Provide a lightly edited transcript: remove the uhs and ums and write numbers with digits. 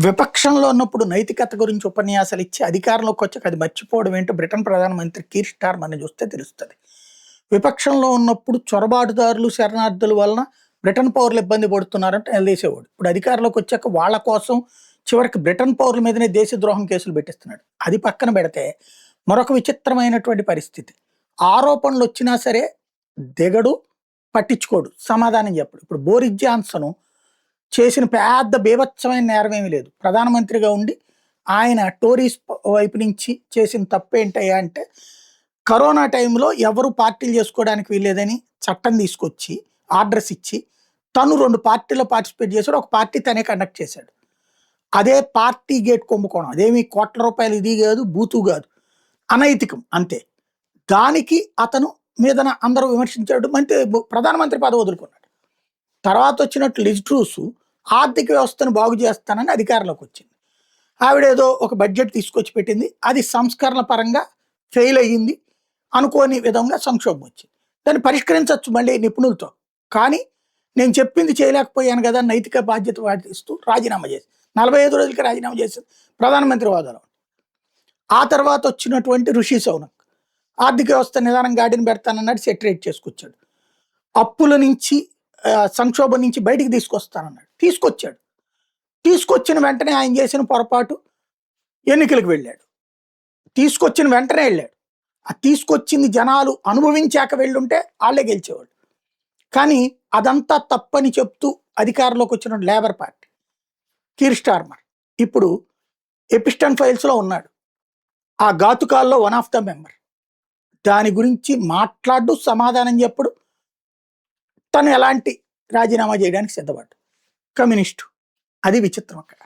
విపక్షంలో ఉన్నప్పుడు నైతికత గురించి ఉపన్యాసాలు ఇచ్చి అధికారంలోకి వచ్చాక అది మర్చిపోవడం ఏంటో బ్రిటన్ ప్రధానమంత్రి కీర్ స్టార్మర్ని చూస్తే తెలుస్తుంది. విపక్షంలో ఉన్నప్పుడు చొరబాటుదారులు శరణార్థుల వలన బ్రిటన్ పౌరులు ఇబ్బంది పడుతున్నారంటే నిలదీసేవాడు. ఇప్పుడు అధికారంలోకి వచ్చాక వాళ్ళ కోసం చివరికి బ్రిటన్ పౌరుల మీదనే దేశద్రోహం కేసులు పెట్టిస్తున్నాడు. అది పక్కన పెడితే మరొక విచిత్రమైనటువంటి పరిస్థితి. ఆరోపణలు వచ్చినా సరే దిగడు, పట్టించుకోడు, సమాధానం చెప్పడు. ఇప్పుడు బోరిస్ జాన్సన్ చేసిన పెద్ద బీభత్సమైన నేరం ఏమీ లేదు. ప్రధానమంత్రిగా ఉండి ఆయన టోరీస్ వైపు నుంచి చేసిన తప్పు ఏంటయ్యా అంటే, కరోనా టైంలో ఎవరు పార్టీలు చేసుకోవడానికి వీల్లేదని చట్టం తీసుకొచ్చి ఆర్డర్స్ ఇచ్చి తను 2 పార్టీలో పార్టిసిపేట్ చేశాడు. ఒక పార్టీ తనే కండక్ట్ చేశాడు. అదే పార్టీ గేట్ కుంభకోణం. అదేమి కోట్ల రూపాయలు ఇది కాదు, బూతు కాదు, అనైతికం అంతే. దానికి అతను మీదన అందరూ విమర్శించాడు. ప్రధానమంత్రి పదవి వదులుకున్నాడు. తర్వాత వచ్చినట్టు లిజ్ ట్రూస్ ఆర్థిక వ్యవస్థను బాగు చేస్తానని అధికారంలోకి వచ్చింది. ఆవిడేదో ఒక బడ్జెట్ తీసుకొచ్చి పెట్టింది. అది సంస్కరణ పరంగా ఫెయిల్ అయ్యింది. అనుకోని విధంగా సంక్షోభం వచ్చింది. దాన్ని పరిష్కరించవచ్చు మళ్ళీ నిపుణులతో. కానీ నేను చెప్పింది చేయలేకపోయాను కదా, నైతిక బాధ్యత వాటిస్తూ రాజీనామా చేసి 45 రోజులకి రాజీనామా చేసింది ప్రధానమంత్రి హోదాలో. ఆ తర్వాత వచ్చినటువంటి ఋషి సౌనక్ ఆర్థిక వ్యవస్థ నిదానం గాడిని పెడతానన్నాడు, సెటరేట్ చేసుకొచ్చాడు. అప్పుల నుంచి సంక్షోభం నుంచి బయటికి తీసుకొస్తానన్నాడు, తీసుకొచ్చాడు. తీసుకొచ్చిన వెంటనే ఆయన చేసిన పొరపాటు ఎన్నికలకు వెళ్ళాడు. తీసుకొచ్చిన వెంటనే వెళ్ళాడు. ఆ తీసుకొచ్చింది జనాలు అనుభవించాక వెళ్ళుంటే వాళ్ళే గెలిచేవాళ్ళు. కానీ అదంతా తప్పని చెప్తూ అధికారంలోకి వచ్చిన లేబర్ పార్టీ కీర్ స్టార్మర్ ఇప్పుడు ఎపిస్టన్ ఫైల్స్లో ఉన్నాడు. ఆ ఘాతుకాల్లో వన్ ఆఫ్ ద మెంబర్. దాని గురించి మాట్లాడు, సమాధానం చెప్పడు. తను ఎలాంటి రాజీనామా చేయడానికి సిద్ధపడ్డు. కమ్యూనిస్టు. అది విచిత్రం అక్కడ.